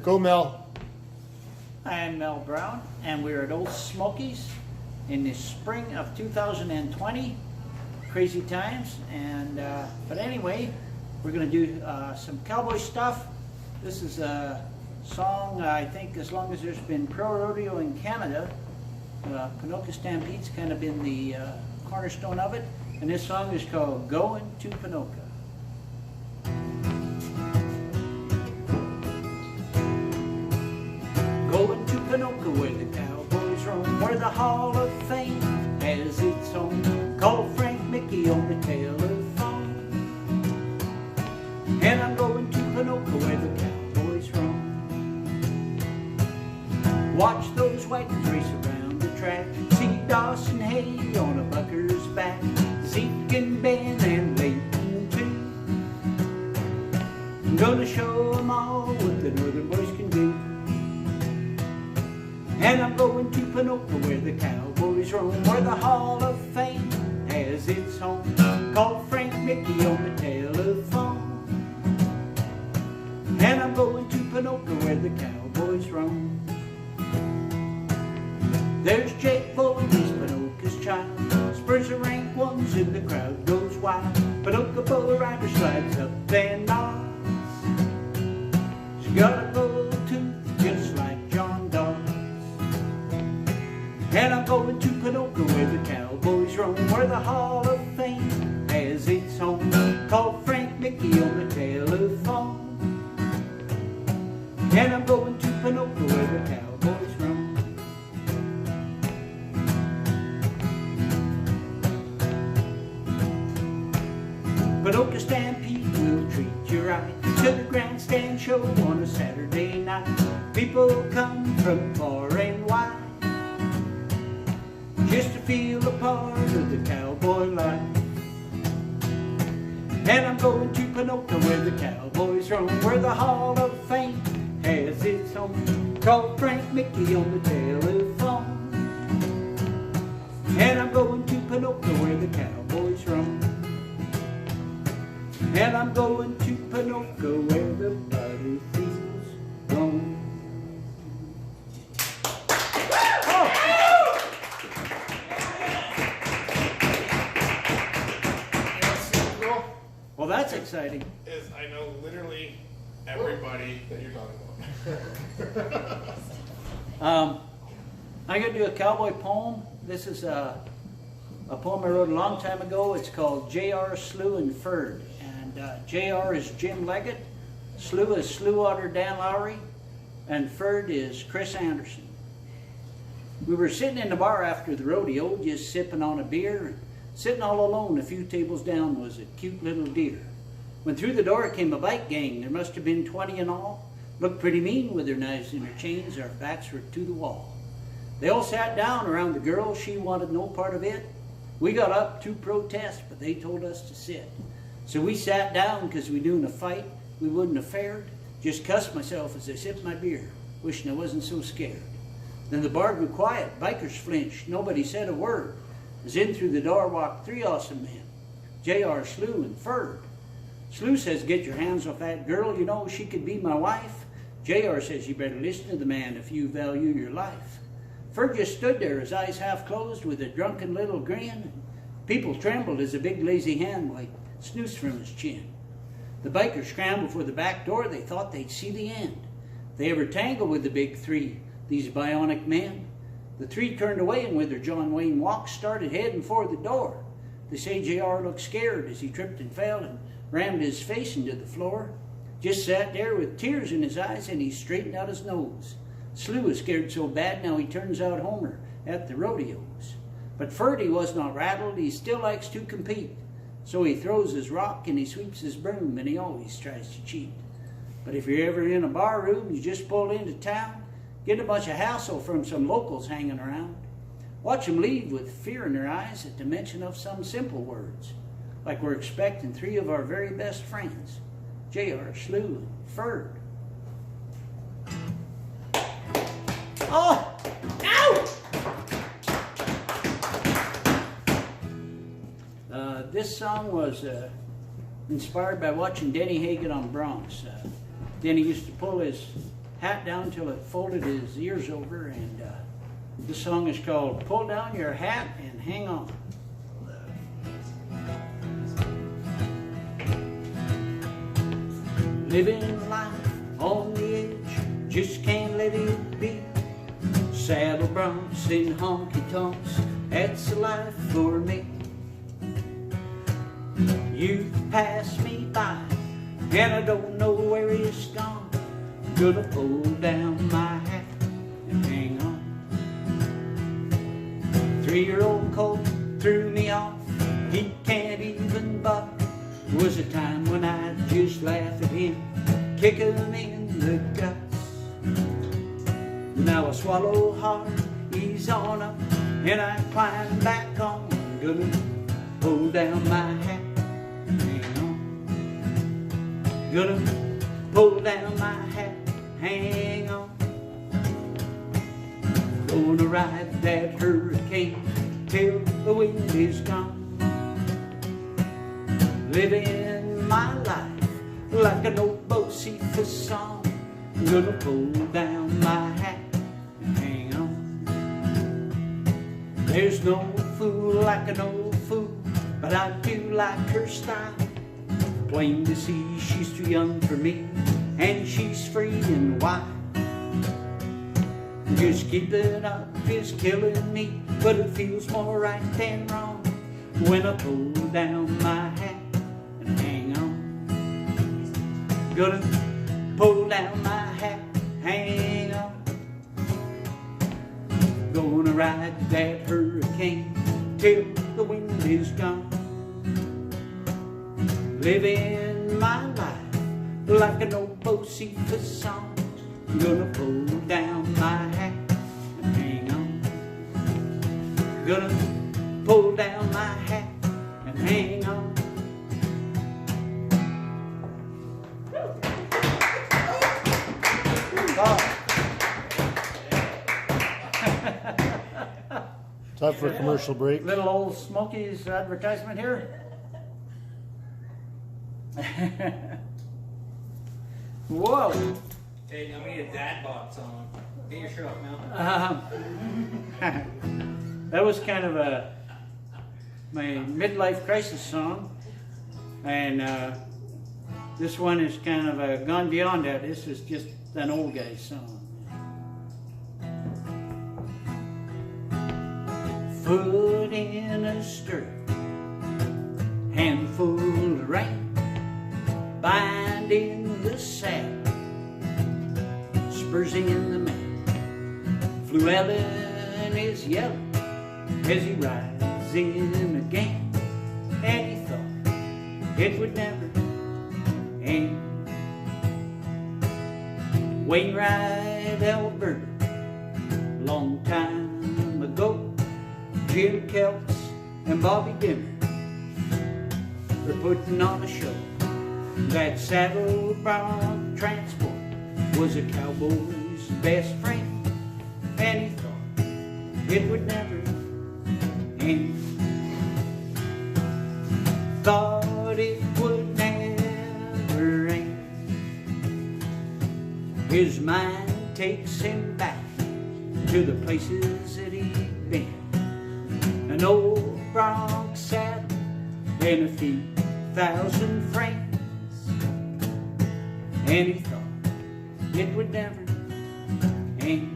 Go, Mel. I'm Mel Brown, and we're at Olde Smokie's in the spring of 2020. Crazy times, and but anyway, we're going to do some cowboy stuff. This is a song, I think, as long as there's been pro rodeo in Canada, Ponoka Stampede's kind of been the cornerstone of it, and this song is called Going to Ponoka. Going to Ponoka where the cowboys roam, where the Hall of Fame has its home. Call Frank Mickey on the telephone. And I'm going to Ponoka where the cowboys roam. Watch those wagons race around the track. See Dawson Hay on a bucker's back. Zeke and Ben and Leighton too. I'm gonna show them all what the northern boys can do. And I'm going to Ponoka where the cowboys roam, where the Hall of Fame has its home. Call Frank Mickey on the telephone. And I'm going to Ponoka where the cowboys roam. There's Jake Boyd, he's Ponoka's child. Spurs the rank ones and the crowd goes wild. Ponoka bull rider slides up and nods. She's got a gold tooth just like John Dawes. And I'm going to Ponoka where the cowboys roam, where the Hall of Fame has its home. Call Frank Mickey on the telephone. And I'm going to Ponoka where the cowboys roam. Ponoka Stampede will treat you right to the grandstand show on a Saturday night. People come from far and wide just to feel a part of the cowboy life. And I'm going to Ponoka where the cowboys roam, where the Hall of Fame has its home. Call Frank Mickey on the telephone. And I'm going to Ponoka where the cowboys roam. And I'm going to Ponoka where the butter fields roam. Well, that's exciting. Is I know literally everybody that you're talking about. I'm going to do a cowboy poem. This is a poem I wrote a long time ago. It's called J.R. Slew and Ferd. And J.R. is Jim Leggett, Slew is Slewwater Dan Lowry, and Ferd is Chris Anderson. We were sitting in the bar after the rodeo, just sipping on a beer. Sitting all alone a few tables down was a cute little deer. When through the door came a bike gang, there must have been 20 in all. Looked pretty mean with their knives and their chains, our backs were to the wall. They all sat down around the girl, she wanted no part of it. We got up to protest, but they told us to sit. So we sat down because we knew in a fight we wouldn't have fared. Just cussed myself as I sipped my beer, wishing I wasn't so scared. Then the bar grew quiet, bikers flinched, nobody said a word. As in through the door walked three awesome men, J.R. Slew and Ferd. Slew says, get your hands off that girl, you know she could be my wife. J.R. says, you better listen to the man if you value your life. Ferd just stood there, his eyes half closed with a drunken little grin. People trembled as a big lazy hand wiped snooze from his chin. The bikers scrambled for the back door, they thought they'd see the end. They ever tangled with the big three, these bionic men. The three turned away and with their John Wayne walks started heading for the door. They say J.R. looked scared as he tripped and fell and rammed his face into the floor. Just sat there with tears in his eyes and he straightened out his nose. Slew was scared so bad now he turns out Homer at the rodeos. But Ferdy was not rattled, he still likes to compete. So he throws his rock and he sweeps his broom and he always tries to cheat. But if you're ever in a bar room, you just pull into town, get a bunch of hassle from some locals hanging around. Watch them leave with fear in their eyes at the mention of some simple words, like we're expecting three of our very best friends, J.R. Slew and Ferd. Oh! Ow! This song was inspired by watching Denny Hagen on Bronx. Denny used to pull his hat down till it folded his ears over, and this song is called Pull Down Your Hat and Hang On. Living life on the edge, just can't let it be. Saddle broncs and honky tonks, that's a life for me. You've passed me by, and I don't know where it's gone. Gonna pull down my hat and hang on. 3-year-old Colt threw me off, he can't even buck. Was a time when I'd just laugh at him, kick him in the guts. Now I swallow hard, ease on up, and I climb back on. Gonna pull down my hat and hang on. Gonna pull down my hat, hang on. Gonna ride that hurricane till the wind is gone. Living my life like an old Josephus song. Gonna pull down my hat and hang on. There's no fool like an old fool, but I do like her style. Plain to see she's too young for me, and she's free and wild. Just keeping up is killing me, but it feels more right than wrong when I pull down my hat and hang on. Gonna pull down my hat, hang on. Gonna ride that hurricane till the wind is gone. Living my life like an old Josephus song. Gonna pull down my hat and hang on. Gonna pull down my hat and hang on. Time for a commercial break. Little Olde Smokie's advertisement here. Whoa. Hey, I'm gonna get a dad box on. Get your shirt off now. That was kind of my midlife crisis song, and this one is kind of gone beyond that. This is just an old guy's song. Foot in a stirrup, handful of rain, bind in the saddle, spurs in the man. Llewellyn is yelling as he rides in again, and he thought it would never end. Wainwright, Alberta, long time ago, Jim Kelts and Bobby Dimmer were putting on a show. That saddle bronc transport was a cowboy's best friend, and he thought it would never end. Thought it would never end. His mind takes him back to the places that he'd been. An old bronc saddle and a few thousand friends, and he thought it would never end.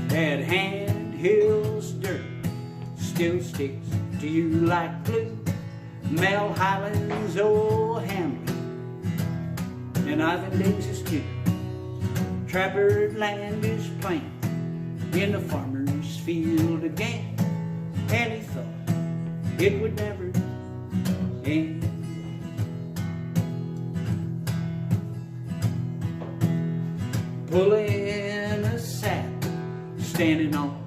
That Hand Hill's dirt still sticks to you like glue. Mel Highland's old Hamlet and Ivan Diggs's too. Trapper land is plain in the farmer's field again, and he thought it would never end. Pulling a saddle, standing on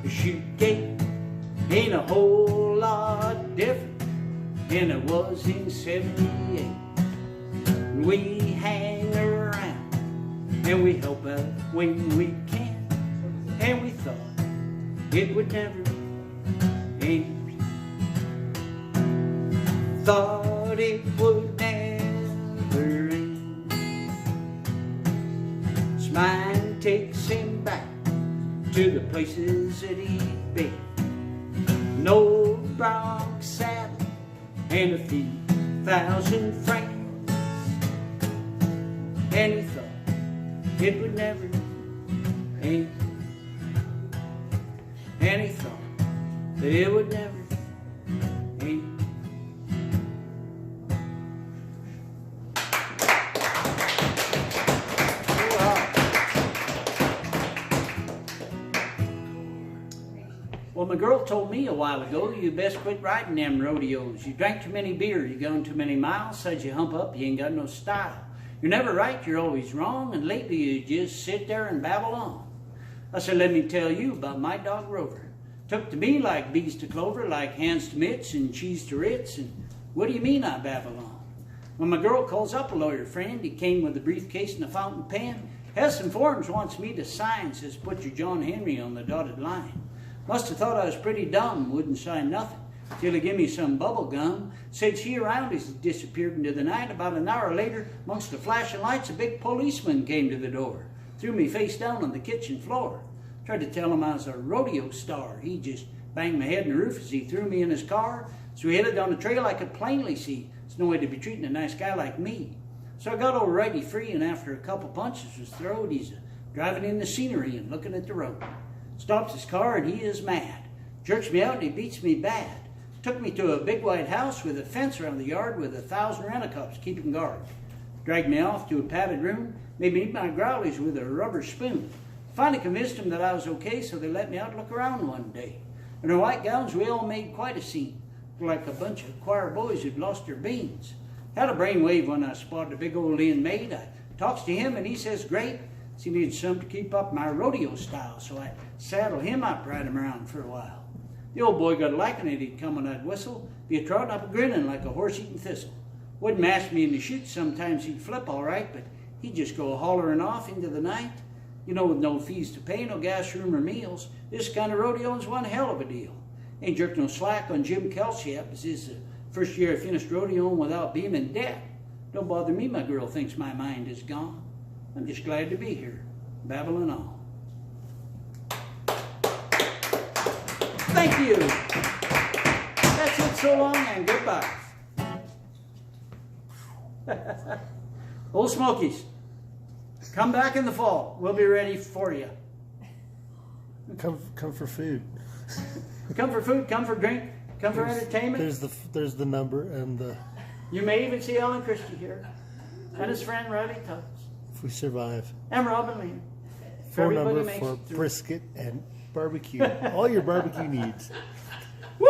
the chute gate, ain't a whole lot different than it was in '78. We hang around and we help out when we can, and we thought it would never end. Thought it would never end. mind takes him back to the places that he'd been. An old bronc saddle and a few thousand francs, and he thought it would never end. And he thought that it would never end. Well, my girl told me a while ago, you best quit riding them rodeos. You drank too many beer, you gone too many miles, said you hump up, you ain't got no style. You're never right, you're always wrong, and lately you just sit there and babble on. I said, let me tell you about my dog Rover. Took to me like bees to clover, like hands to mitts and cheese to Ritz, and what do you mean I babble on? When my girl calls up a lawyer friend, he came with a briefcase and a fountain pen, has some forms, wants me to sign, says put your John Henry on the dotted line. Must have thought I was pretty dumb, wouldn't sign nothing, till he gave me some bubble gum, said see around as he disappeared into the night. About an hour later, amongst the flashing lights, a big policeman came to the door, threw me face down on the kitchen floor. Tried to tell him I was a rodeo star. He just banged my head in the roof as he threw me in his car. So we headed down the trail. I could plainly see there's no way to be treating a nice guy like me. So I got all righty free, and after a couple punches was throwed, he's driving in the scenery and looking at the road. Stops his car and he is mad. Jerks me out and he beats me bad. Took me to a big white house with a fence around the yard with 1,000 rent-a-cops keeping guard. Dragged me off to a padded room, made me eat my growlies with a rubber spoon. Finally convinced them that I was okay, so they let me out to look around one day. In our white gowns, we all made quite a scene, like a bunch of choir boys who'd lost their beans. Had a brainwave when I spotted a big old inmate. I talks to him and he says, great. He needs some to keep up my rodeo style, so I saddle him up, ride him around for a while. The old boy got liking it. He'd come when I'd whistle, be a trotting up grinning like a horse eating thistle. Wouldn't match me in the chute. Sometimes he'd flip all right, but he'd just go hollering off into the night. You know, with no fees to pay, no gas room or meals, this kind of rodeo's one hell of a deal. Ain't jerked no slack on Jim Kelsey yet. This is the first year I finished rodeoing without being in debt. Don't bother me, my girl thinks my mind is gone. I'm just glad to be here, babbling on. Thank you. That's it, so long and goodbye. Olde Smokies, come back in the fall. We'll be ready for you. Come for food. Come for food, come for drink, come for entertainment. There's the number and the. You may even see Alan Christie here. And his friend Riley Tubbs. If we survive. And Robin Lee. Phone number for brisket and barbecue. All your barbecue needs. Woo!